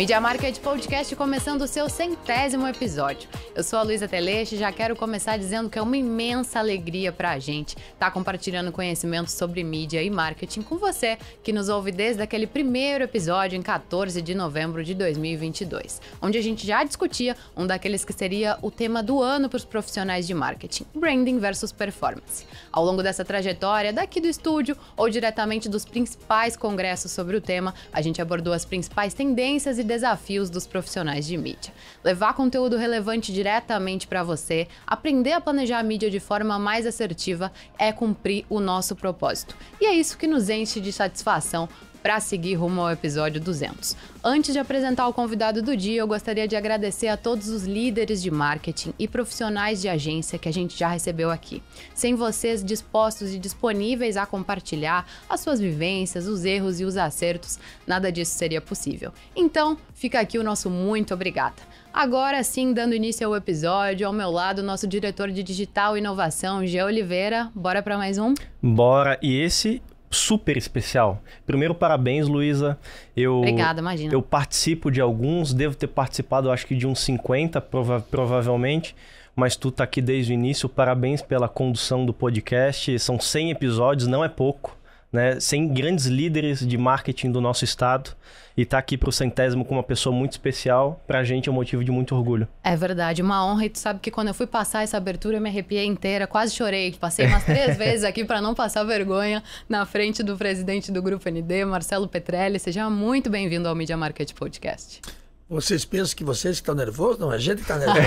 Media Market Podcast começando o seu 100º episódio. Eu sou a Luísa Teleixo e já quero começar dizendo que é uma imensa alegria pra gente estar compartilhando conhecimentos sobre mídia e marketing com você, que nos ouve desde aquele primeiro episódio em 14 de novembro de 2022, onde a gente já discutia um daqueles que seria o tema do ano para os profissionais de marketing, branding versus performance. Ao longo dessa trajetória, daqui do estúdio ou diretamente dos principais congressos sobre o tema, a gente abordou as principais tendências e desafios dos profissionais de mídia. Levar conteúdo relevante diretamente para você, aprender a planejar a mídia de forma mais assertiva é cumprir o nosso propósito. E é isso que nos enche de satisfação para seguir rumo ao episódio 200. Antes de apresentar o convidado do dia, eu gostaria de agradecer a todos os líderes de marketing e profissionais de agência que a gente já recebeu aqui. Sem vocês dispostos e disponíveis a compartilhar as suas vivências, os erros e os acertos, nada disso seria possível. Então, fica aqui o nosso muito obrigada. Agora sim, dando início ao episódio, ao meu lado, nosso diretor de Digital e Inovação, Gê Oliveira. Bora para mais um? Bora! E esse super especial. Primeiro, parabéns, Luísa. Obrigada, imagina. Eu participo de alguns, devo ter participado, acho que de uns 50, provavelmente, mas tu tá aqui desde o início. Parabéns pela condução do podcast. São 100 episódios, não é pouco, né? 100 grandes líderes de marketing do nosso estado. E tá aqui pro 100º com uma pessoa muito especial, pra gente é um motivo de muito orgulho. É verdade, uma honra. E tu sabe que quando eu fui passar essa abertura, eu me arrepiei inteira, quase chorei. Passei umas 3 vezes aqui pra não passar vergonha na frente do presidente do Grupo ND, Marcelo Petrelli. Seja muito bem-vindo ao Media Market Podcast. Vocês pensam que vocês estão nervosos? Não, a gente está nervoso.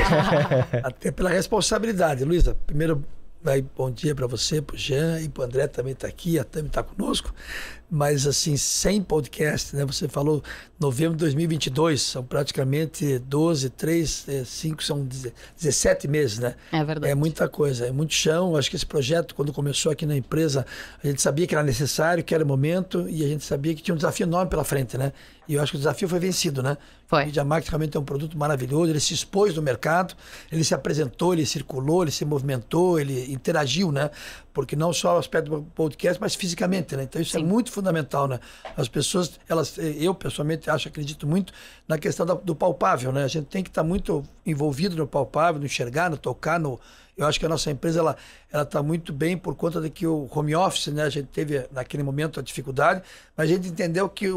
Até pela responsabilidade. Luísa, primeiro, bom dia para você, para o Jean e para o André também está aqui, a Tami está conosco. Mas assim, 100 podcasts, né? Você falou novembro de 2022, são praticamente 12, 3, 5, são 17 meses, né? É verdade. É muita coisa, é muito chão. Acho que esse projeto, quando começou aqui na empresa, a gente sabia que era necessário, que era o momento, e a gente sabia que tinha um desafio enorme pela frente, né? E eu acho que o desafio foi vencido, né? Foi. O Media Market realmente é um produto maravilhoso, ele se expôs no mercado, ele se apresentou, ele circulou, ele se movimentou, ele interagiu, né? Porque não só o aspecto do podcast, mas fisicamente, né? Então isso Sim. é muito fundamental, né? As pessoas, eu pessoalmente acredito muito na questão do palpável, né? A gente tem que estar muito envolvido no palpável, no enxergar, no tocar, eu acho que a nossa empresa ela está muito bem por conta de que o home office, né, a gente teve naquele momento a dificuldade, mas a gente entendeu que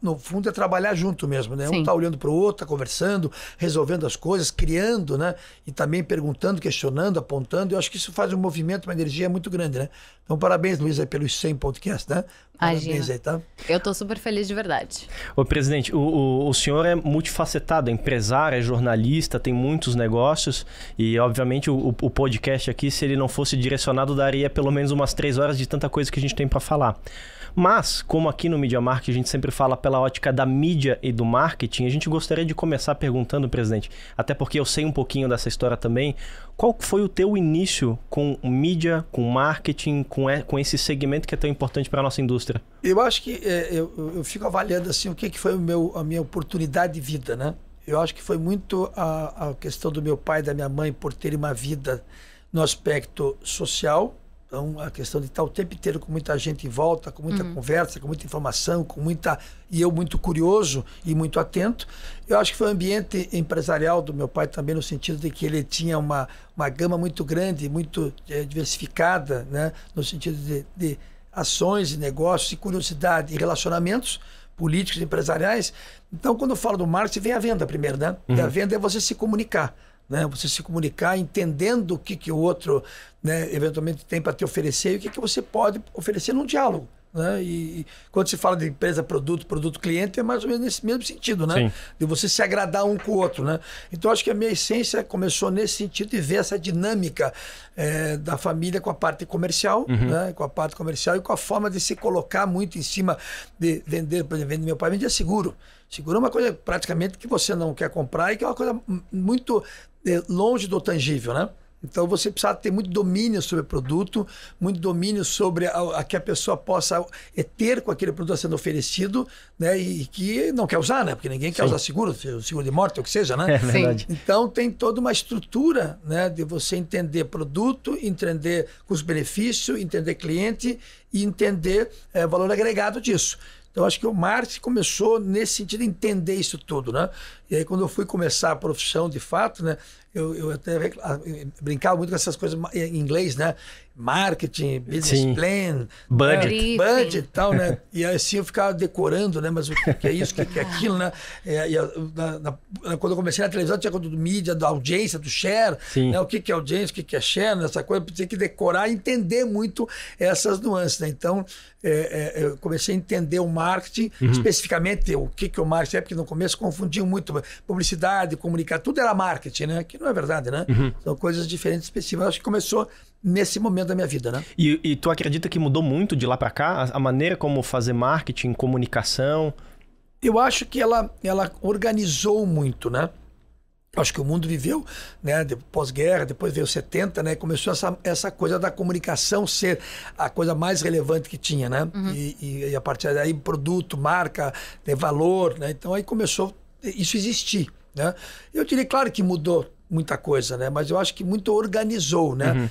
no fundo é trabalhar junto mesmo, né? Sim. Um está olhando para o outro, está conversando, resolvendo as coisas, criando, né? E também perguntando, questionando, apontando. Eu acho que isso faz um movimento, uma energia muito grande, né? Então, parabéns, Luísa, pelos 100 podcasts, né? Parabéns aí, tá? Eu tô super feliz de verdade. Ô, presidente, o senhor é multifacetado, é empresário, é jornalista, tem muitos negócios e, obviamente, o podcast aqui, se ele não fosse direcionado, daria pelo menos umas 3 horas de tanta coisa que a gente tem para falar. Mas, como aqui no Media Market a gente sempre fala pela ótica da mídia e do marketing, a gente gostaria de começar perguntando, presidente, até porque eu sei um pouquinho dessa história também, qual foi o teu início com mídia, com marketing, com esse segmento que é tão importante para a nossa indústria? Eu acho que eu fico avaliando assim, o que foi a minha oportunidade de vida, né? Eu acho que foi muito a questão do meu pai e da minha mãe por terem uma vida no aspecto social. Então, a questão de estar o tempo inteiro com muita gente em volta, com muita conversa, com muita informação, e eu muito curioso e muito atento. Eu acho que foi o ambiente empresarial do meu pai também, no sentido de que ele tinha uma gama muito grande, muito diversificada, né? No sentido de ações e negócios e curiosidade e relacionamentos políticos e empresariais. Então, quando eu falo do marketing, vem a venda primeiro, né? E a venda é você se comunicar. Né? Você se comunicar entendendo o que o outro, né, eventualmente tem para te oferecer e o que você pode oferecer num diálogo. Né? E quando se fala de empresa, produto, cliente, é mais ou menos nesse mesmo sentido, né? Sim. De você se agradar um com o outro. Né? Então, acho que a minha essência começou nesse sentido de ver essa dinâmica da família com a parte comercial, né? Com a parte comercial e com a forma de se colocar muito em cima de vender. Por exemplo, meu pai vendia seguro. Seguro é uma coisa praticamente que você não quer comprar e que é uma coisa muito longe do tangível, né? Então você precisa ter muito domínio sobre o produto, muito domínio sobre a que a pessoa possa ter com aquele produto sendo oferecido, né? E que não quer usar, né? Porque ninguém quer usar seguro de morte ou o que seja, né? É verdade. Então tem toda uma estrutura, né? De você entender produto, entender custo-benefício, entender cliente e entender valor agregado disso. Então, acho que o marketing começou nesse sentido de entender isso tudo, né? E aí, quando eu fui começar a profissão, de fato, né? Eu até brincava muito com essas coisas em inglês, né? Marketing, business plan, budget e tal, né? E assim eu ficava decorando, né? Mas o que é isso, o que é aquilo, né? Quando eu comecei na televisão, tinha coisa do mídia, da audiência, do share, né? O que é audiência, o que é share, né? Essa coisa, eu tinha que decorar e entender muito essas nuances, né? Então, eu comecei a entender o marketing, especificamente o que o marketing é, porque no começo confundiam muito publicidade, comunicar, tudo era marketing, né? Que não é verdade, né? São coisas diferentes, específicas. Acho que começou nesse momento da minha vida, né? E tu acredita que mudou muito de lá para cá? A maneira como fazer marketing, comunicação? Eu acho que ela organizou muito, né? Acho que o mundo viveu, né, pós-guerra, depois veio 70, né, começou essa coisa da comunicação ser a coisa mais relevante que tinha, né? E a partir daí produto, marca, valor, né? Então aí começou isso existir, né? Eu diria, claro que mudou muita coisa, né? Mas eu acho que muito organizou, né?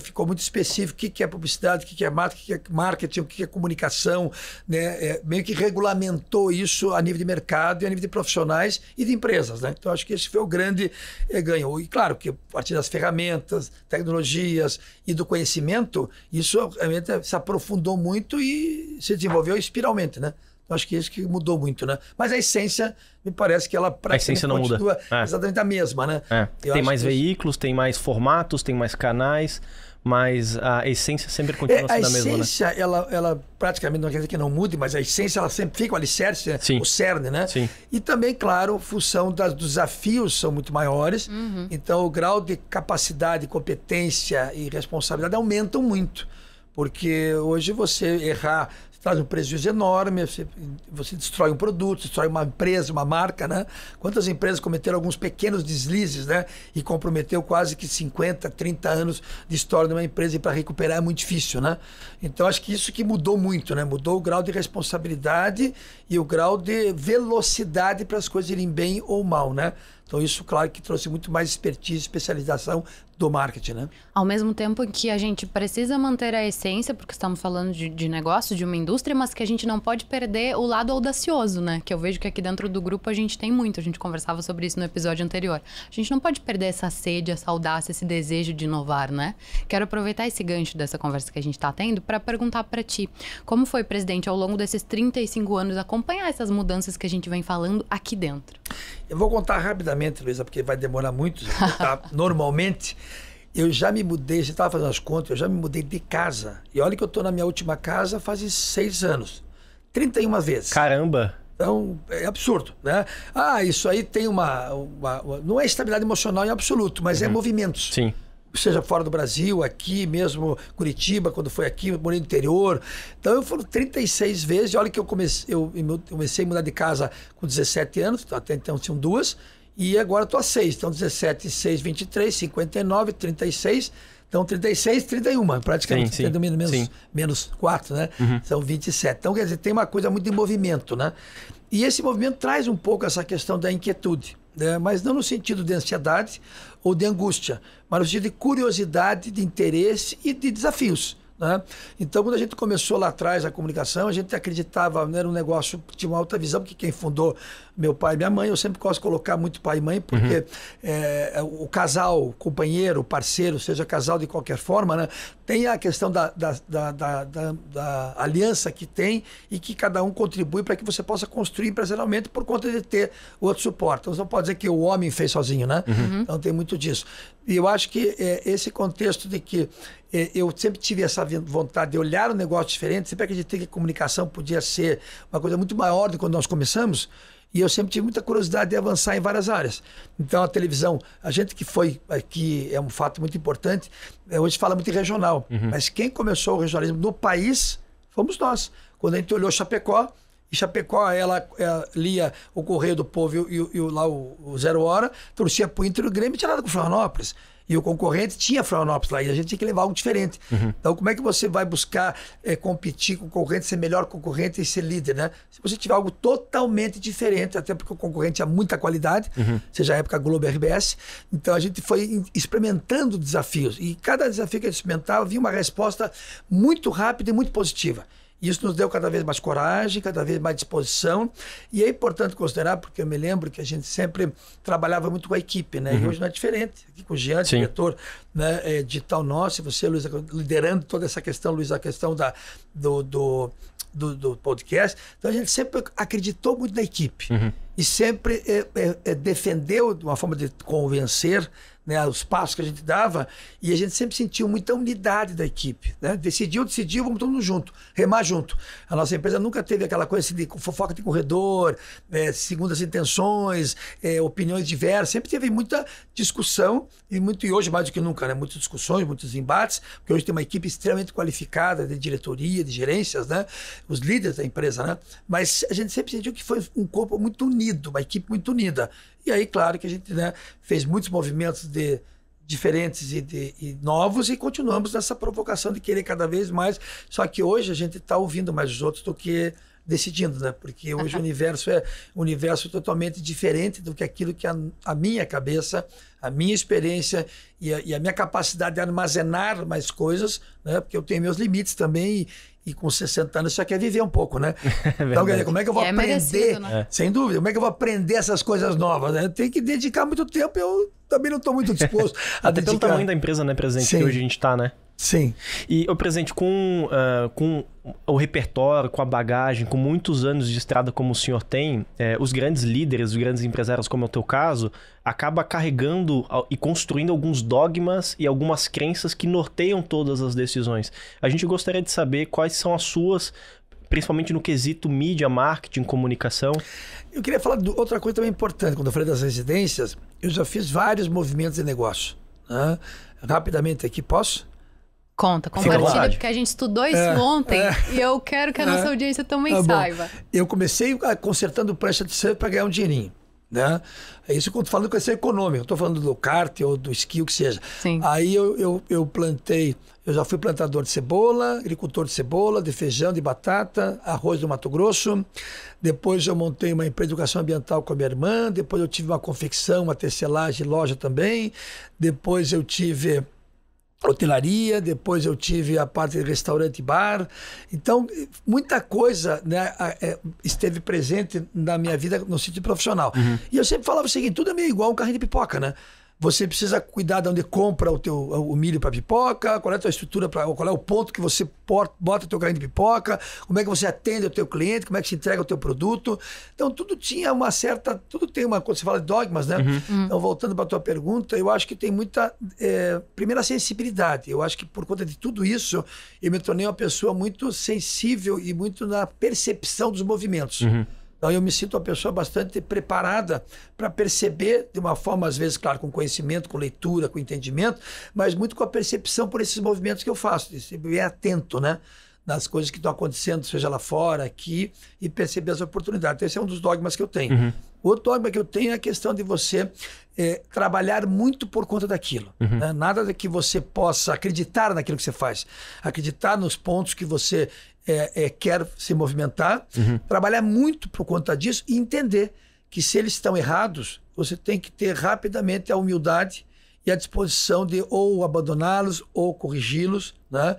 Ficou muito específico o que é publicidade, o que é marketing, o que é comunicação, né? Meio que regulamentou isso a nível de mercado e a nível de profissionais e de empresas, né? Então acho que esse foi o grande ganho. E claro que a partir das ferramentas, tecnologias e do conhecimento, isso realmente se aprofundou muito e se desenvolveu espiralmente, né? Então, acho que isso que mudou muito, né? Mas a essência, me parece que ela praticamente a essência não continua muda. exatamente a mesma, né? Tem mais veículos, tem mais formatos, tem mais canais, mas a essência sempre continua sendo a mesma, né? A essência, ela praticamente não quer dizer que não mude, mas a essência, ela sempre fica o alicerce, né? O cerne, né? Sim. E também, claro, função dos desafios são muito maiores, então o grau de capacidade, competência e responsabilidade aumentam muito, porque hoje você errar traz um prejuízo enorme, você destrói um produto, destrói uma empresa, uma marca, né? Quantas empresas cometeram alguns pequenos deslizes, né? E comprometeu quase que 50, 30 anos de história de uma empresa, e para recuperar é muito difícil, né? Então acho que isso que mudou muito, né? Mudou o grau de responsabilidade e o grau de velocidade para as coisas irem bem ou mal, né? Então isso, claro, que trouxe muito mais expertise, especialização do marketing, né? Ao mesmo tempo que a gente precisa manter a essência, porque estamos falando de negócio, de uma indústria, mas que a gente não pode perder o lado audacioso, né? Que eu vejo que aqui dentro do grupo a gente tem muito, a gente conversava sobre isso no episódio anterior. A gente não pode perder essa sede, essa audácia, esse desejo de inovar, né? Quero aproveitar esse gancho dessa conversa que a gente está tendo para perguntar para ti, como foi, presidente, ao longo desses 35 anos, acompanhar essas mudanças que a gente vem falando aqui dentro? Eu vou contar rapidamente, Luísa, porque vai demorar muito. Normalmente, eu já me mudei, você estava fazendo as contas, eu já me mudei de casa. E olha que eu estou na minha última casa faz 6 anos. 31 vezes. Caramba! Então, é absurdo, né? Isso aí tem não é estabilidade emocional em absoluto, mas é movimentos. Sim. Seja fora do Brasil, aqui mesmo, Curitiba, quando foi aqui, eu morei no interior. Então, eu fui 36 vezes. E olha que eu comecei a mudar de casa com 17 anos, até então tinham 2. E agora estou a 6. Então, 17, 6, 23, 59, 36. Então, 36, 31, praticamente. Sim. Menos 4, né? São 27. Então, quer dizer, tem uma coisa muito de movimento, né? E esse movimento traz um pouco essa questão da inquietude, né? Mas não no sentido de ansiedade ou de angústia, mas no sentido de curiosidade, de interesse e de desafios, né? Então, quando a gente começou lá atrás a comunicação, a gente acreditava, era um negócio que tinha uma alta visão, porque quem fundou, meu pai e minha mãe, eu sempre gosto de colocar muito pai e mãe, porque o casal, o companheiro, o parceiro, seja casal de qualquer forma, né, tem a questão da aliança que tem e que cada um contribui para que você possa construir empresarialmente por conta de ter outro suporte. Então, você não pode dizer que o homem fez sozinho, né? Então, tem muito disso. E eu acho que esse contexto de que eu sempre tive essa vontade de olhar um negócio diferente, sempre acreditei que a comunicação podia ser uma coisa muito maior do que quando nós começamos, e eu sempre tive muita curiosidade de avançar em várias áreas. Então, a televisão, a gente que foi aqui, é um fato muito importante, hoje fala muito em regional, mas quem começou o regionalismo no país fomos nós. Quando a gente olhou Chapecó, e Chapecó, ela lia o Correio do Povo e lá o Zero Hora, torcia pro Inter e o Grêmio, tinha nada com Florianópolis. E o concorrente tinha Florianópolis lá, e a gente tinha que levar algo diferente. Então, como é que você vai buscar competir com o concorrente, ser melhor concorrente e ser líder, né? Se você tiver algo totalmente diferente, até porque o concorrente tinha muita qualidade, seja a época Globo RBS, então a gente foi experimentando desafios, e cada desafio que a gente experimentava, vinha uma resposta muito rápida e muito positiva. Isso nos deu cada vez mais coragem, cada vez mais disposição, e é importante considerar, porque eu me lembro que a gente sempre trabalhava muito com a equipe, né? E hoje não é diferente. Aqui com o Jean, diretor, né, digital nosso, e você, Luiz, liderando toda essa questão, Luiz, a questão do podcast. Então a gente sempre acreditou muito na equipe e sempre defendeu de uma forma de convencer, né, os passos que a gente dava, e a gente sempre sentiu muita unidade da equipe, né? Decidiu, vamos todo mundo junto, remar junto. A nossa empresa nunca teve aquela coisa assim de fofoca de corredor, segundas intenções, opiniões diversas, sempre teve muita discussão, e hoje mais do que nunca, né? Muitas discussões, muitos embates, porque hoje tem uma equipe extremamente qualificada de diretoria, de gerências, né? Os líderes da empresa, né? Mas a gente sempre sentiu que foi um corpo muito unido, uma equipe muito unida. E aí, claro que a gente, né, fez muitos movimentos diferentes e novos, e continuamos nessa provocação de querer cada vez mais. Só que hoje a gente está ouvindo mais os outros do que decidindo, né? Porque hoje o universo é um universo totalmente diferente do que aquilo que a minha cabeça, a minha experiência e a minha capacidade de armazenar mais coisas, né? Porque eu tenho meus limites também, e com 60 anos você quer viver um pouco, né? Então, quer dizer, como é que eu vou aprender? Merecido, né? Sem dúvida, como é que eu vou aprender essas coisas novas, né? Eu tenho que dedicar muito tempo, eu também não estou muito disposto a Até pelo tamanho da empresa, né, presidente, que hoje a gente está, né? Sim. E, presidente, com o repertório, com a bagagem, com muitos anos de estrada como o senhor tem, os grandes líderes, os grandes empresários, como é o teu caso, acaba carregando e construindo alguns dogmas e algumas crenças que norteiam todas as decisões. A gente gostaria de saber quais são as suas, principalmente no quesito mídia, marketing, comunicação. Eu queria falar de outra coisa também importante. Quando eu falei das residências, eu já fiz vários movimentos de negócio, né? Rapidamente aqui, posso? Conta, compartilha, porque a gente estudou isso ontem e eu quero que a nossa audiência também saiba. Eu comecei consertando prancha de surf para ganhar um dinheirinho, né? Isso quando falando com esse econômico, eu estou falando do kart ou do esqui, o que seja. Sim. Aí eu plantei, eu já fui plantador de cebola, agricultor de cebola, de feijão, de batata, arroz do Mato Grosso. Depois eu montei uma empresa de educação ambiental com a minha irmã. Depois eu tive uma confecção, uma tecelagem, loja também. Depois eu tive hotelaria, depois eu tive a parte de restaurante e bar. Então, muita coisa, né, esteve presente na minha vida no sentido profissional. E eu sempre falava o seguinte, tudo é meio igual um carrinho de pipoca, né? Você precisa cuidar de onde compra o milho para pipoca, qual é a tua estrutura, qual é o ponto que você bota o teu carrinho de pipoca, como é que você atende o teu cliente, como é que se entrega o teu produto. Então, tudo tinha uma certa... Tudo tem uma... Quando você fala de dogmas, né? Então, voltando para a tua pergunta, eu acho que tem muita... primeiro, a sensibilidade. Eu acho que por conta de tudo isso, eu me tornei uma pessoa muito sensível e muito na percepção dos movimentos. Então, eu me sinto uma pessoa bastante preparada para perceber de uma forma, às vezes, claro, com conhecimento, com leitura, com entendimento, mas muito com a percepção por esses movimentos que eu faço, de ser bem atento, né, nas coisas que estão acontecendo, seja lá fora, aqui, e perceber as oportunidades. Então, esse é um dos dogmas que eu tenho. Outro dogma que eu tenho é a questão de você trabalhar muito por conta daquilo. Né? Nada de que você possa acreditar naquilo que você faz, acreditar nos pontos que você quer se movimentar, trabalhar muito por conta disso e entender que se eles estão errados, você tem que ter rapidamente a humildade e a disposição de ou abandoná-los ou corrigi-los, né?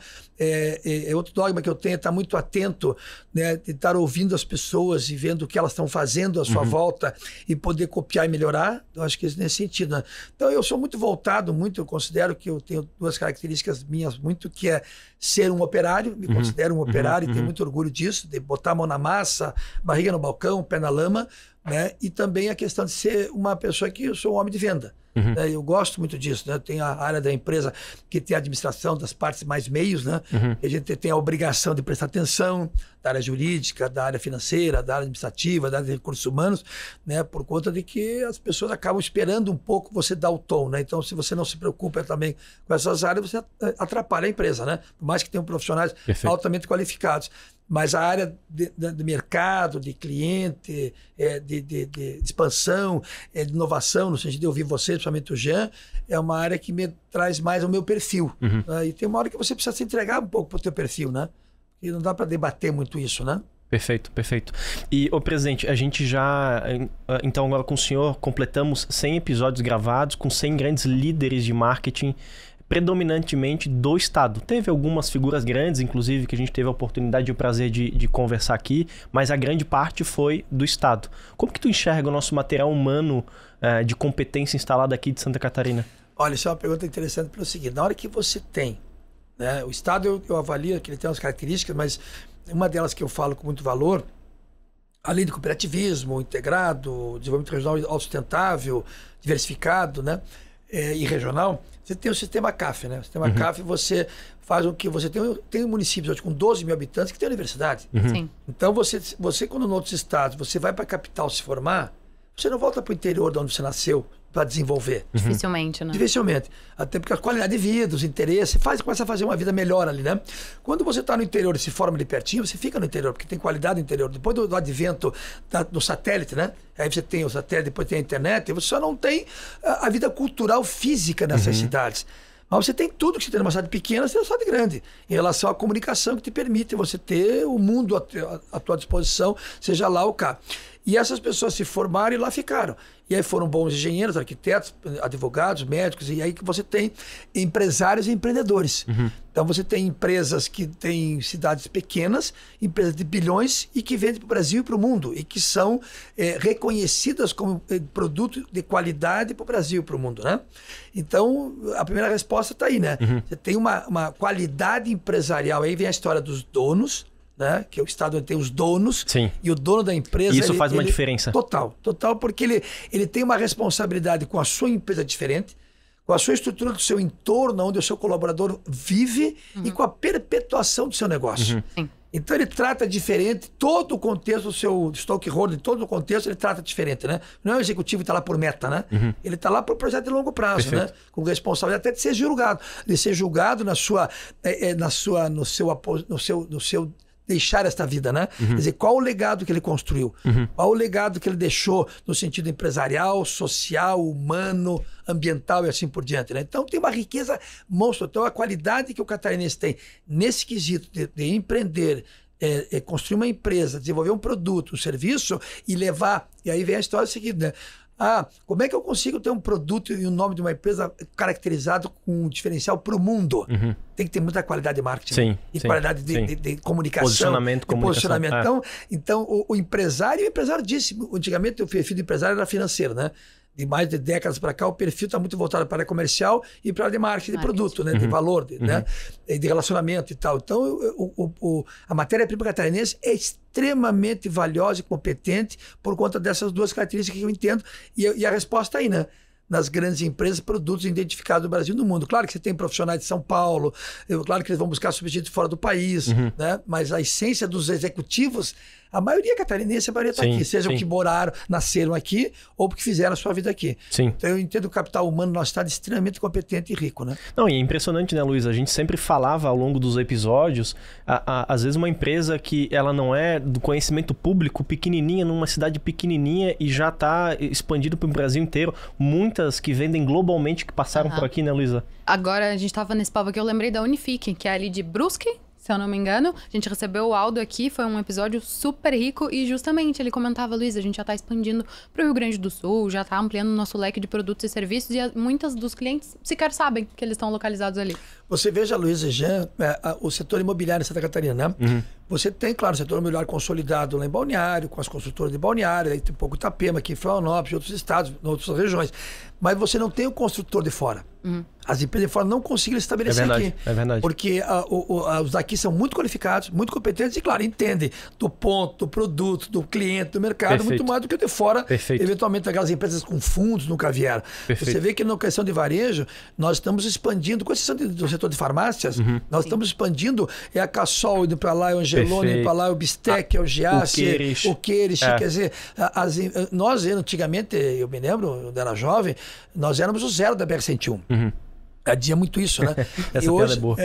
Outro dogma que eu tenho é estar muito atento, né? De estar ouvindo as pessoas e vendo o que elas estão fazendo à sua volta e poder copiar e melhorar. Eu acho que é nesse sentido, né? Então eu sou muito voltado, eu considero que eu tenho duas características minhas muito, que é ser um operário, me considero um operário e tenho muito orgulho disso, de botar a mão na massa, barriga no balcão, pé na lama, né? E também a questão de ser uma pessoa que eu sou um homem de venda. Eu gosto muito disso, né? Tem a área da empresa que tem a administração das partes mais meios, né? A gente tem a obrigação de prestar atenção da área jurídica, da área financeira, da área administrativa, da área de recursos humanos, né? Por conta de que as pessoas acabam esperando um pouco você dar o tom, né? Então, se você não se preocupa também com essas áreas, você atrapalha a empresa, né? Por mais que tenham profissionais altamente qualificados. Mas a área de mercado, de cliente, de expansão, de inovação, no sentido de ouvir você, principalmente o Jean, é uma área que me traz mais o meu perfil. Né? E tem uma hora que você precisa se entregar um pouco para o teu perfil, né? E não dá para debater muito isso, né? Perfeito, perfeito. E, presidente, a gente já, então agora com o senhor, completamos 100 episódios gravados com 100 grandes líderes de marketing, predominantemente do Estado. Teve algumas figuras grandes, inclusive, que a gente teve a oportunidade e o prazer de conversar aqui, mas a grande parte foi do Estado. Como que tu enxerga o nosso material humano de competência instalado aqui de Santa Catarina? Olha, isso é uma pergunta interessante pelo seguinte, na hora que você tem, né, o Estado eu avalio que ele tem umas características, mas uma delas que eu falo com muito valor, além do cooperativismo integrado, desenvolvimento regional autossustentável, diversificado, né, e regional, você tem o sistema CAF, né? O sistema CAF, você faz o que você tem municípios hoje com 12 mil habitantes que tem universidade. Sim. Então, você quando em outros estados, você vai para a capital se formar, você não volta para o interior de onde você nasceu para desenvolver. Dificilmente, né? Dificilmente. Até porque a qualidade de vida, os interesses, começa a fazer uma vida melhor ali, né? Quando você está no interior e se forma ali pertinho, você fica no interior, porque tem qualidade no interior. Depois do advento do satélite, né? Aí você tem o satélite, depois tem a internet, e você só não tem a vida cultural física nessas cidades. Mas você tem tudo que você tem numa cidade pequena, você tem uma cidade grande. Em relação à comunicação que te permite você ter o mundo à tua disposição, seja lá o cá. E essas pessoas se formaram e lá ficaram. E aí foram bons engenheiros, arquitetos, advogados, médicos, e aí que você tem empresários e empreendedores. Então você tem empresas que têm cidades pequenas, empresas de bilhões e que vendem para o Brasil e para o mundo, e que são reconhecidas como produto de qualidade para o Brasil e para o mundo, né? Então, a primeira resposta está aí, né? Você tem uma qualidade empresarial, aí vem a história dos donos, né? Que é o Estado tem os donos. Sim. E o dono da empresa... Isso faz uma diferença. Total, porque ele tem uma responsabilidade com a sua empresa diferente, com a sua estrutura do seu entorno, onde o seu colaborador vive e com a perpetuação do seu negócio. Sim. Então ele trata diferente todo o contexto do seu stakeholder, todo o contexto ele trata diferente, né? Não é o executivo que está lá por meta, né? Ele está lá por projeto de longo prazo, né? Com responsabilidade até de ser julgado no seu deixar esta vida, né? Quer dizer, qual o legado que ele construiu? Qual o legado que ele deixou no sentido empresarial, social, humano, ambiental e assim por diante, né? Então tem uma riqueza monstro. Então a qualidade que o catarinense tem nesse quesito de empreender, construir uma empresa, desenvolver um produto, um serviço e levar... E aí vem a história seguinte, né? Como é que eu consigo ter um produto e o nome de uma empresa caracterizado com um diferencial para o mundo? Tem que ter muita qualidade de marketing e qualidade de comunicação. Posicionamento. Então o empresário disse, antigamente o perfil do empresário era financeiro, né? De mais de décadas para cá, o perfil está muito voltado para a área comercial e para a área de marketing de produto, né? De valor, né? De relacionamento e tal. Então, a matéria-prima catarinense é extremamente valiosa e competente por conta dessas duas características que eu entendo. E a resposta aí, né? Nas grandes empresas, produtos identificados no Brasil e no mundo. Claro que você tem profissionais de São Paulo, claro que eles vão buscar subsídios fora do país, né? Mas a essência dos executivos, a maioria catarinense, a maioria está aqui, seja que moraram, nasceram aqui ou porque fizeram a sua vida aqui. Então eu entendo o capital humano no nosso estado extremamente competente e rico, né? Não, e é impressionante, né, Luiz? A gente sempre falava ao longo dos episódios, às vezes uma empresa que ela não é do conhecimento público, pequenininha, numa cidade pequenininha e já está expandido para o Brasil inteiro. Muitas que vendem globalmente, que passaram por aqui, né, Luísa? Agora, a gente estava nesse papo aqui, eu lembrei da Unifique, que é ali de Brusque, se eu não me engano. A gente recebeu o Aldo aqui, foi um episódio super rico e justamente ele comentava, Luiz, a gente já está expandindo para o Rio Grande do Sul, já está ampliando o nosso leque de produtos e serviços e muitas dos clientes sequer sabem que eles estão localizados ali. Você veja, Luiz e Jean, o setor imobiliário em Santa Catarina, né? Você tem, claro, o setor imobiliário consolidado lá em Balneário, com as construtoras de Balneário, aí tem um pouco Itapema, aqui em Florianópolis, outros estados, em outras regiões. Mas você não tem o construtor de fora. As empresas de fora não conseguem estabelecer aqui. É verdade. Porque os daqui são muito qualificados, muito competentes e, claro, entendem do ponto, do produto, do cliente, do mercado, muito mais do que o de fora. Eventualmente, aquelas empresas com fundos nunca vieram. Você vê que na questão de varejo, nós estamos expandindo, com exceção do setor de farmácias, nós estamos expandindo, a Cassol indo para lá, é o Angelone indo para lá, o Bistec, é o Giasse, o Queires, quer dizer, nós antigamente, eu me lembro, quando era jovem, nós éramos o zero da BR-101. Adia muito isso, né? Essa piada é boa.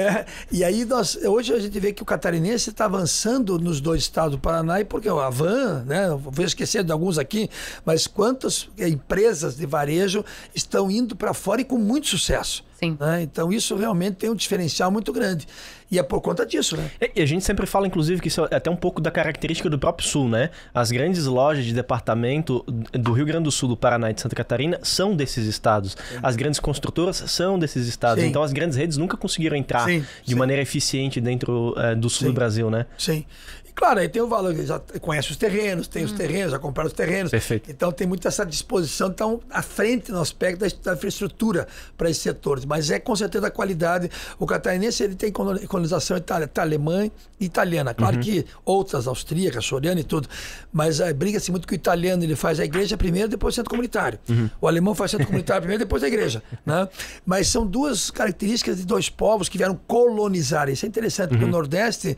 E aí, hoje a gente vê que o catarinense está avançando nos dois estados do Paraná, e porque a Van, né? Vou esquecer de alguns aqui, mas quantas empresas de varejo estão indo para fora e com muito sucesso. Sim. Né? Então isso realmente tem um diferencial muito grande. E é por conta disso, né? E a gente sempre fala, inclusive, que isso é até um pouco da característica do próprio Sul, né? As grandes lojas de departamento do Rio Grande do Sul, do Paraná e de Santa Catarina são desses estados. Sim. As grandes construtoras são desses estados. Sim. Então as grandes redes nunca conseguiram entrar de maneira eficiente dentro do sul do Brasil, né? Sim. Claro, aí tem o valor, já conhece os terrenos, tem os terrenos, já compraram os terrenos. Perfeito. Então tem muita essa disposição, então à frente no aspecto da infraestrutura para esses setores. Mas é com certeza a qualidade. O catarinense ele tem colonização alemã e italiana. Claro que outras, austríacas, soriana e tudo. Mas briga-se muito que o italiano ele faz a igreja primeiro, depois o centro comunitário. O alemão faz centro comunitário primeiro, depois a igreja. Né? Mas são duas características de dois povos que vieram colonizar. Isso é interessante, porque no Nordeste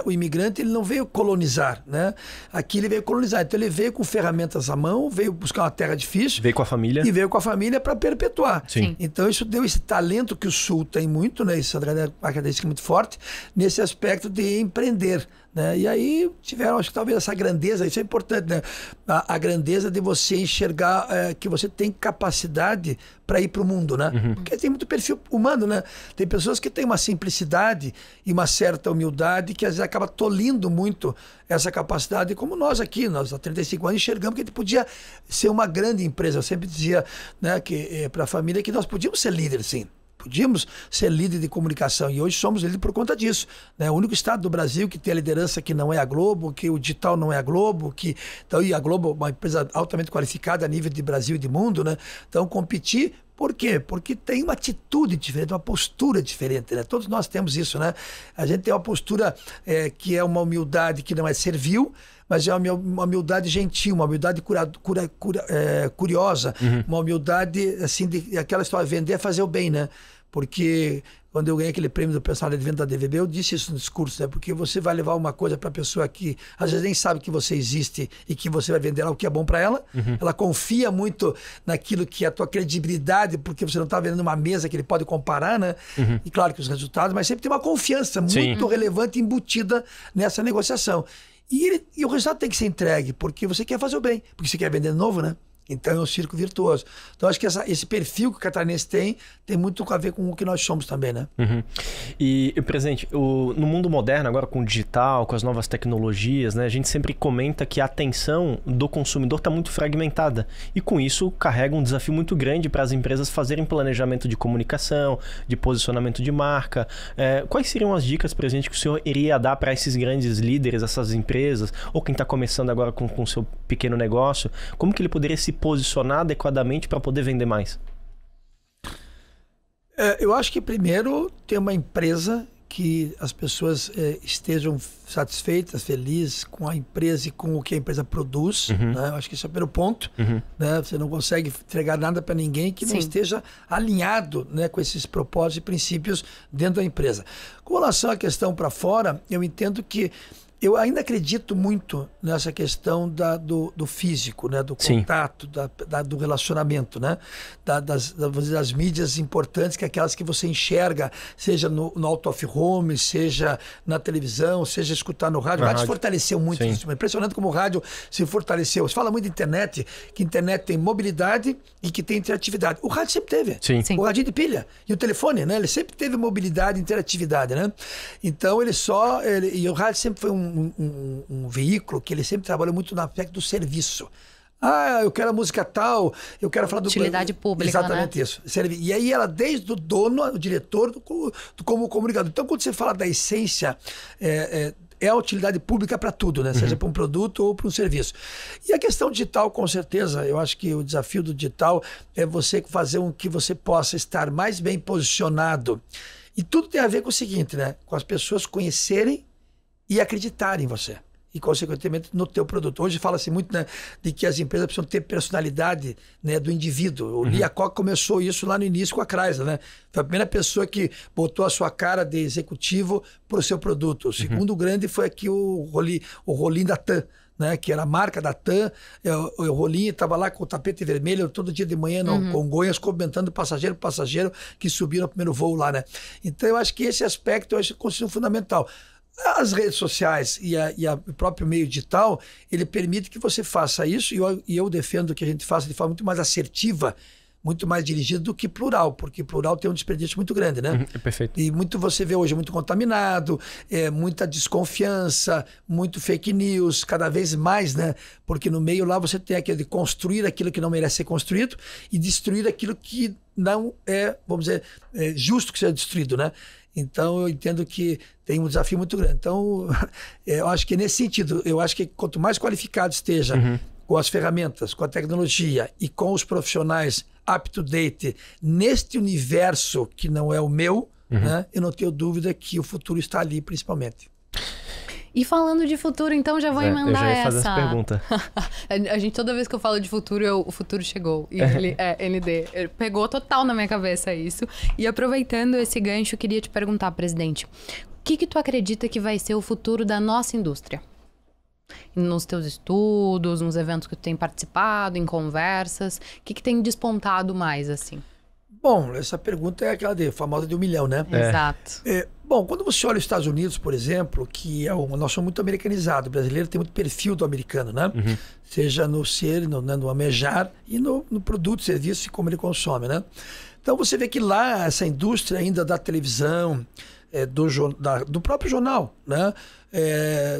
o imigrante ele não veio colonizar, né? Aqui ele veio colonizar. Então ele veio com ferramentas à mão, veio buscar uma terra difícil. Veio com a família. E veio com a família para perpetuar. Sim. Então isso deu esse talento que o Sul tem muito, né? Isso é uma característica muito forte, nesse aspecto de empreender. Né? E aí tiveram, acho que talvez essa grandeza, isso é importante, né? A grandeza de você enxergar que você tem capacidade para ir para o mundo, né? Porque tem muito perfil humano, né? Tem pessoas que têm uma simplicidade e uma certa humildade que às vezes acaba tolindo muito essa capacidade, como nós aqui, nós há 35 anos enxergamos que a gente podia ser uma grande empresa. Eu sempre dizia, né, que para a família que nós podíamos ser líderes, sim. Podíamos ser líder de comunicação e hoje somos líderes por conta disso. Né? O único estado do Brasil que tem a liderança que não é a Globo, que o digital não é a Globo, então, e a Globo é uma empresa altamente qualificada a nível de Brasil e de mundo. Né? Então, competir. Por quê? Porque tem uma atitude diferente, uma postura diferente. Né? Todos nós temos isso. Né? A gente tem uma postura que é uma humildade que não é servil, mas é uma humildade gentil, uma humildade curiosa, uma humildade, assim, aquela história, vender é fazer o bem, né? Porque quando eu ganhei aquele prêmio do personal de venda da DVB, eu disse isso no discurso, né? Porque você vai levar uma coisa para a pessoa que às vezes nem sabe que você existe e que você vai vender algo que é bom para ela. Ela confia muito naquilo que é a tua credibilidade, porque você não está vendendo uma mesa que ele pode comparar, né? E claro que os resultados, mas sempre tem uma confiança muito relevante embutida nessa negociação. E o resultado tem que ser entregue, porque você quer fazer o bem, porque você quer vender de novo, né? Então é um círculo virtuoso. Então acho que esse perfil que o catarinense tem muito a ver com o que nós somos também, né? E, presidente, no mundo moderno, agora com o digital, com as novas tecnologias, né, a gente sempre comenta que a atenção do consumidor está muito fragmentada. E com isso carrega um desafio muito grande para as empresas fazerem planejamento de comunicação, de posicionamento de marca. Quais seriam as dicas, presidente, que o senhor iria dar para esses grandes líderes, essas empresas, ou quem está começando agora com o seu pequeno negócio? Como que ele poderia se posicionar adequadamente para poder vender mais? Eu acho que primeiro ter uma empresa que as pessoas estejam satisfeitas, felizes com a empresa e com o que a empresa produz. Né? Eu acho que esse é o primeiro ponto. Né? Você não consegue entregar nada para ninguém que não esteja alinhado, né, com esses propósitos e princípios dentro da empresa. Com relação à questão para fora, eu entendo que eu ainda acredito muito nessa questão do físico, né? Do contato, do relacionamento, né? Das mídias importantes, que é aquelas que você enxerga, seja no out of home, seja na televisão, seja escutar no rádio. O rádio se fortaleceu muito. Isso. É impressionante como o rádio se fortaleceu. Você fala muito de internet, que internet tem mobilidade e que tem interatividade. O rádio sempre teve. O radinho de pilha. E o telefone, né? Ele sempre teve mobilidade e interatividade, né? Então, e o rádio sempre foi um veículo que ele sempre trabalhou muito no aspecto do serviço. Eu quero a música tal, eu quero falar do... Utilidade pública, exatamente, né? Isso. E aí ela, desde o dono, o diretor, como comunicador. Então, quando você fala da essência, é a utilidade pública para tudo, né? Seja para um produto ou para um serviço. E a questão digital, com certeza, eu acho que o desafio do digital é você fazer com que você possa estar mais bem posicionado. E tudo tem a ver com o seguinte, né? Com as pessoas conhecerem e acreditar em você e, consequentemente, no teu produto. Hoje fala-se muito, né, de que as empresas precisam ter personalidade, né, do indivíduo. O Lia Koch começou isso lá no início com a Chrysler, né? Foi a primeira pessoa que botou a sua cara de executivo para o seu produto. O segundo grande foi aqui o Rolim da TAM, né, que era a marca da TAM. O Rolim estava lá com o tapete vermelho todo dia de manhã no Congonhas, comentando passageiro por passageiro que subiu no primeiro voo lá, né? Então eu acho que esse aspecto eu acho que considero fundamental. As redes sociais e o próprio meio digital, ele permite que você faça isso, e eu defendo que a gente faça de forma muito mais assertiva, muito mais dirigido do que plural, porque plural tem um desperdício muito grande, né? Perfeito. E muito você vê hoje muito contaminado, muita desconfiança, muito fake news, cada vez mais, né? Porque no meio lá você tem aquele de construir aquilo que não merece ser construído e destruir aquilo que não é, vamos dizer, justo que seja destruído, né? Então, eu entendo que tem um desafio muito grande. Então, eu acho que nesse sentido, eu acho que quanto mais qualificado esteja com as ferramentas, com a tecnologia e com os profissionais up-to-date neste universo que não é o meu, né, eu não tenho dúvida que o futuro está ali, principalmente. E falando de futuro, então já vou emendar essa. Eu já ia fazer essa pergunta. A gente, toda vez que eu falo de futuro, o futuro chegou. E ele ND. Pegou total na minha cabeça isso. E aproveitando esse gancho, eu queria te perguntar, presidente, o que tu acredita que vai ser o futuro da nossa indústria? Nos teus estudos, nos eventos que tu tem participado, em conversas, o que tem despontado mais, assim? Bom, essa pergunta é aquela famosa de 1 milhão, né? Exato. Bom, quando você olha os Estados Unidos, por exemplo, que nós somos muito americanizados, o brasileiro tem muito perfil do americano, né? Seja no ser, no almejar e no produto, serviço e como ele consome, né? Então você vê que lá essa indústria ainda da televisão, do próprio jornal, né?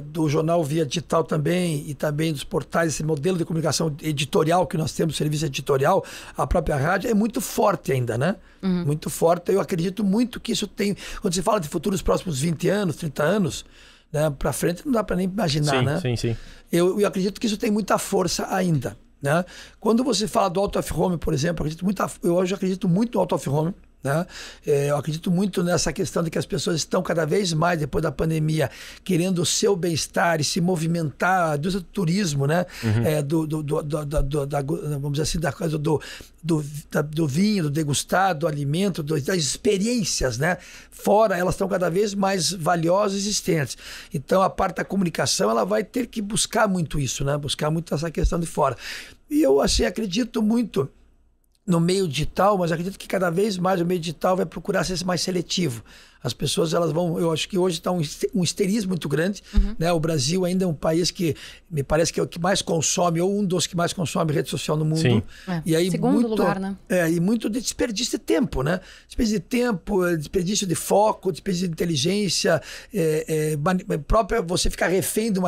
Do jornal via digital também e também dos portais, esse modelo de comunicação editorial que nós temos, serviço editorial, a própria rádio é muito forte ainda, né? Muito forte. Eu acredito muito que isso tem... Quando se fala de futuro nos próximos 20 anos, 30 anos, né, para frente não dá para nem imaginar, né? Sim. Eu acredito que isso tem muita força ainda, né? Quando você fala do out of home, por exemplo, eu hoje acredito muito no out of home, né? Eu acredito muito nessa questão de que as pessoas estão cada vez mais, depois da pandemia, querendo o seu bem-estar e se movimentar, a indústria do turismo, né? Vamos dizer assim, da coisa do vinho, do degustar, do alimento, das experiências, né? Fora, elas estão cada vez mais valiosas e existentes. Então, a parte da comunicação, ela vai ter que buscar muito isso, né? Buscar muito essa questão de fora. E eu, assim, acredito muito no meio digital, mas acredito que cada vez mais o meio digital vai procurar ser mais seletivo. As pessoas, elas vão... Eu acho que hoje está um histerismo muito grande, né? O Brasil ainda é um país que me parece que é o que mais consome, ou um dos que mais consome rede social no mundo. Sim. E aí, segundo lugar, né? E muito de desperdício de tempo, né? Desperdício de tempo, desperdício de foco, desperdício de inteligência, própria você ficar refém de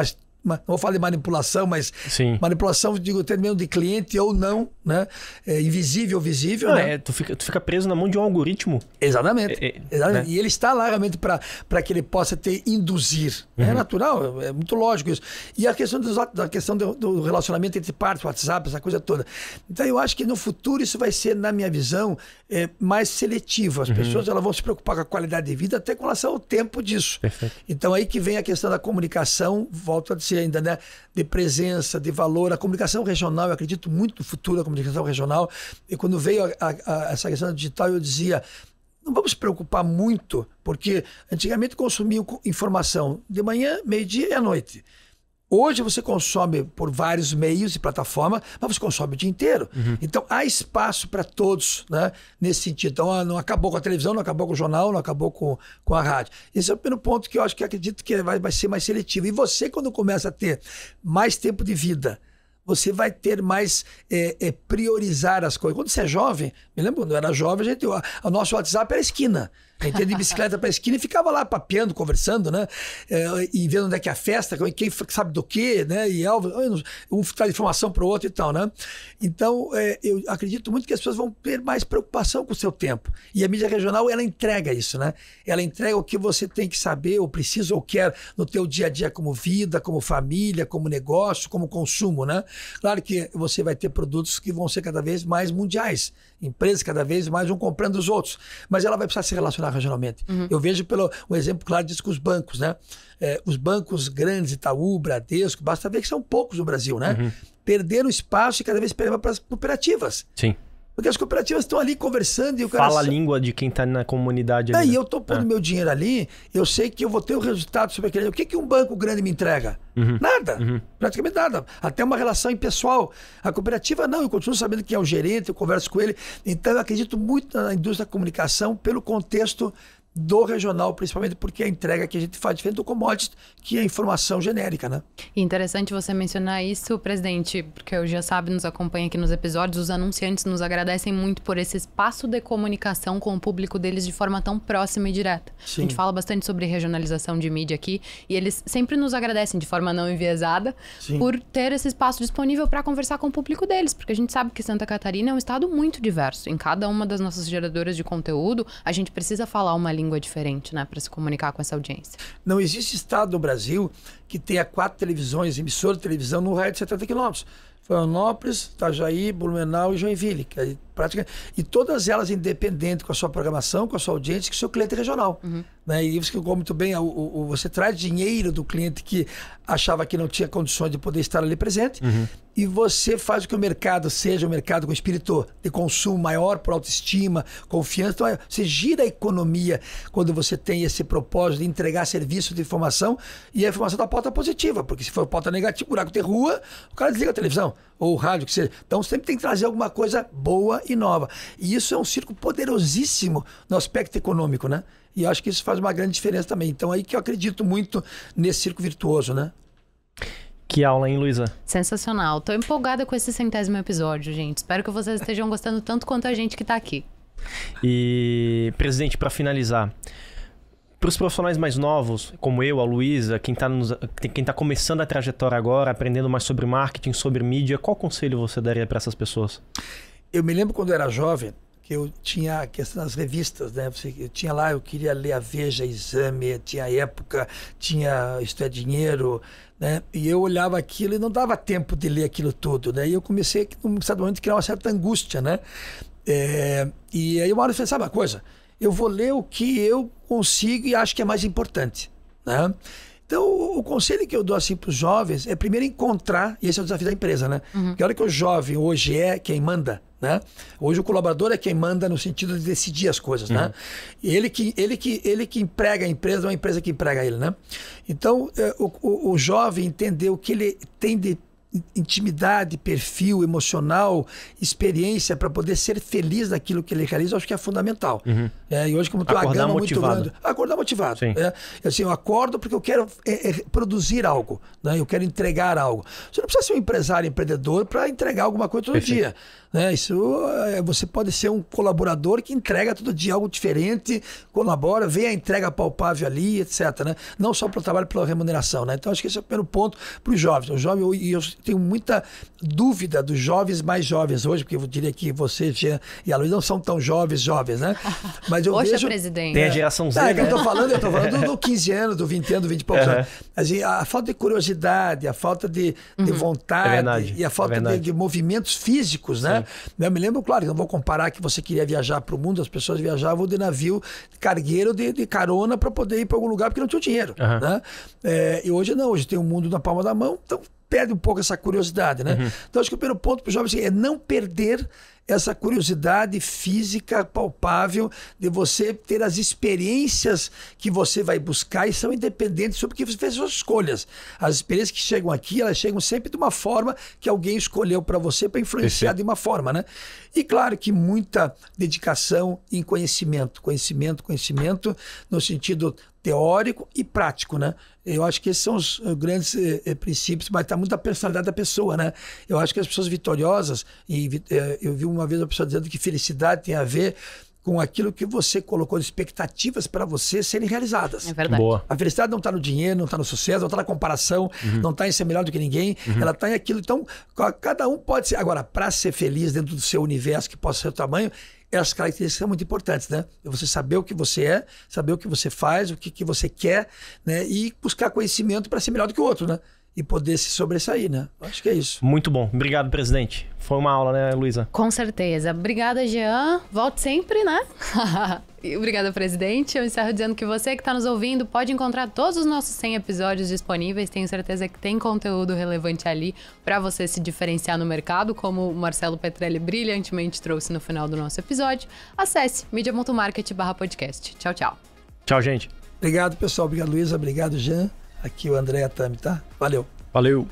não vou falar de manipulação, mas manipulação, digo, termino de cliente ou não, né? Invisível ou visível, né? Tu fica preso na mão de um algoritmo. Exatamente. Exatamente. Né? E ele está lá realmente para que ele possa induzir. É natural, é muito lógico isso. E a questão do relacionamento entre partes, WhatsApp, essa coisa toda. Então eu acho que no futuro isso vai ser, na minha visão, mais seletivo. As pessoas elas vão se preocupar com a qualidade de vida até com relação ao tempo disso. Perfeito. Então aí que vem a questão da comunicação, volta a dizer ainda, né? De presença, de valor. A comunicação regional, eu acredito muito no futuro da comunicação regional. E quando veio essa questão digital, eu dizia, não vamos se preocupar muito, porque antigamente consumiam informação de manhã, meio-dia e à noite. Hoje você consome por vários meios e plataformas, mas você consome o dia inteiro. Então há espaço para todos, né, nesse sentido. Então não acabou com a televisão, não acabou com o jornal, não acabou com a rádio. Esse é o primeiro ponto que eu acho que acredito que vai ser mais seletivo. E você, quando começa a ter mais tempo de vida, você vai ter mais priorizar as coisas. Quando você é jovem, me lembro quando eu era jovem, o nosso WhatsApp era esquina. A gente ia de bicicleta para a esquina e ficava lá papeando, conversando, né? E vendo onde é que é a festa, quem sabe do quê, né? E um traz informação para o outro e tal, né? Então, eu acredito muito que as pessoas vão ter mais preocupação com o seu tempo. E a mídia regional, ela entrega isso, né? Ela entrega o que você tem que saber, ou precisa, ou quer no teu dia a dia como vida, como família, como negócio, como consumo, né? Claro que você vai ter produtos que vão ser cada vez mais mundiais. Empresas cada vez mais vão comprando os outros. Mas ela vai precisar se relacionar regionalmente. Eu vejo um exemplo claro disso com os bancos, né? Os bancos grandes, Itaú, Bradesco, basta ver que são poucos no Brasil, né? Perderam espaço e cada vez perderam para as cooperativas. Sim. Porque as cooperativas estão ali conversando e o cara... Fala a língua de quem está na comunidade ali. E eu estou pondo meu dinheiro ali, eu sei que eu vou ter o resultado sobre aquele... O que um banco grande me entrega? Nada. Praticamente nada. Até uma relação impessoal. A cooperativa não, eu continuo sabendo quem é o gerente, eu converso com ele. Então eu acredito muito na indústria da comunicação pelo contexto do regional, principalmente porque a entrega que a gente faz diferente do commodity, que é a informação genérica, né? Interessante você mencionar isso, presidente, porque eu já sabe, nos acompanha aqui nos episódios, os anunciantes nos agradecem muito por esse espaço de comunicação com o público deles de forma tão próxima e direta. Sim. A gente fala bastante sobre regionalização de mídia aqui e eles sempre nos agradecem de forma não enviesada por ter esse espaço disponível para conversar com o público deles, porque a gente sabe que Santa Catarina é um estado muito diverso. Em cada uma das nossas geradoras de conteúdo, a gente precisa falar uma língua diferente, né, para se comunicar com essa audiência. Não existe estado no Brasil que tenha 4 televisões, emissoras de televisão no raio de 70 quilômetros. Florianópolis, Itajaí, Blumenau e Joinville. Que é e todas elas independentes com a sua programação, com a sua audiência, com o seu cliente regional. Né? E isso que ficou muito bem, você traz dinheiro do cliente que achava que não tinha condições de poder estar ali presente, e você faz com que o mercado seja um mercado com espírito de consumo maior, por autoestima, confiança. Então, você gira a economia quando você tem esse propósito de entregar serviço de informação, e a informação da pauta positiva, porque se for pauta negativa, buraco de rua, o cara desliga a televisão ou o rádio, que seja. Então, sempre tem que trazer alguma coisa boa e nova. E isso é um circo poderosíssimo no aspecto econômico, né? E eu acho que isso faz uma grande diferença também. Então, aí que eu acredito muito nesse circo virtuoso, né? Que aula, hein, Luísa? Sensacional. Tô empolgada com esse 100º episódio, gente. Espero que vocês estejam gostando tanto quanto a gente que tá aqui. E, presidente, para finalizar, para os profissionais mais novos, como eu, a Luísa, quem tá começando a trajetória agora, aprendendo mais sobre marketing, sobre mídia, qual conselho você daria para essas pessoas? Eu me lembro quando eu era jovem, que eu tinha a questão das revistas, né? Eu tinha lá, eu queria ler a Veja, Exame, tinha a Época, tinha Isto é Dinheiro, né? E eu olhava aquilo e não dava tempo de ler aquilo tudo, né? E eu comecei, num certo momento, a criar uma certa angústia, né? E aí uma hora eu pensei, sabe uma coisa? Eu vou ler o que eu consigo e acho que é mais importante, né? Então, o conselho que eu dou assim para os jovens é primeiro encontrar, e esse é o desafio da empresa, né? Porque a hora que o jovem hoje é quem manda, né? Hoje o colaborador é quem manda no sentido de decidir as coisas, né? Ele que emprega a empresa, não é a empresa que emprega ele, né? Então, o jovem entender o que ele tem de intimidade, perfil emocional, experiência para poder ser feliz naquilo que ele realiza, eu acho que é fundamental. E hoje, como tem uma gama muito grande, acordar motivado. Assim, eu acordo porque eu quero produzir algo, né? Eu quero entregar algo. Você não precisa ser um empresário, empreendedor para entregar alguma coisa todo dia. Né? Você pode ser um colaborador que entrega todo dia algo diferente, colabora, vê a entrega palpável ali, etc. Né? Não só para o trabalho, pela remuneração. Né? Então, acho que esse é o primeiro ponto para os jovens. O jovem, e eu tenho muita dúvida dos jovens mais jovens hoje, porque eu diria que você, Jean e a Luísa não são tão jovens, né? Mas eu Poxa, vejo... presidente. Tem a geração Z, né? Eu tô falando do 15 anos, do 20 anos, do 20 e poucos anos. Assim, a falta de curiosidade, a falta de vontade, e a falta de movimentos físicos, né? Eu me lembro, claro, que não vou comparar que você queria viajar para o mundo, as pessoas viajavam de navio cargueiro, de carona, para poder ir para algum lugar porque não tinha dinheiro. Né? E hoje não, hoje tem o mundo na palma da mão, então perde um pouco essa curiosidade, né? Então acho que o primeiro ponto para os jovens é não perder essa curiosidade física palpável de você ter as experiências que você vai buscar e são independentes sobre o que você fez suas escolhas. As experiências que chegam aqui, elas chegam sempre de uma forma que alguém escolheu para você para influenciar de uma forma, né? E claro que muita dedicação em conhecimento no sentido teórico e prático, né? Eu acho que esses são os grandes princípios, mas está muito a personalidade da pessoa, né? Eu acho que as pessoas vitoriosas, eu vi uma vez uma pessoa dizendo que felicidade tem a ver com aquilo que você colocou de expectativas para você serem realizadas. É verdade. Boa. A felicidade não está no dinheiro, não está no sucesso, não está na comparação, não está em ser melhor do que ninguém, ela está em aquilo. Então, cada um pode ser... Agora, para ser feliz dentro do seu universo, que possa ser o tamanho, essas características são muito importantes, né? Você saber o que você é, saber o que você faz, o que você quer, né? E buscar conhecimento para ser melhor do que o outro, né? E poder se sobressair, né? Acho que é isso. Muito bom. Obrigado, presidente. Foi uma aula, né, Luísa? Com certeza. Obrigada, Jean. Volte sempre, né? Obrigada, presidente. Eu encerro dizendo que você que está nos ouvindo pode encontrar todos os nossos 100 episódios disponíveis. Tenho certeza que tem conteúdo relevante ali para você se diferenciar no mercado, como o Marcelo Petrelli brilhantemente trouxe no final do nosso episódio. Acesse media.market/podcast. Tchau, tchau. Tchau, gente. Obrigado, pessoal. Obrigado, Luísa. Obrigado, Jean. Aqui o André Tami, tá? Valeu. Valeu.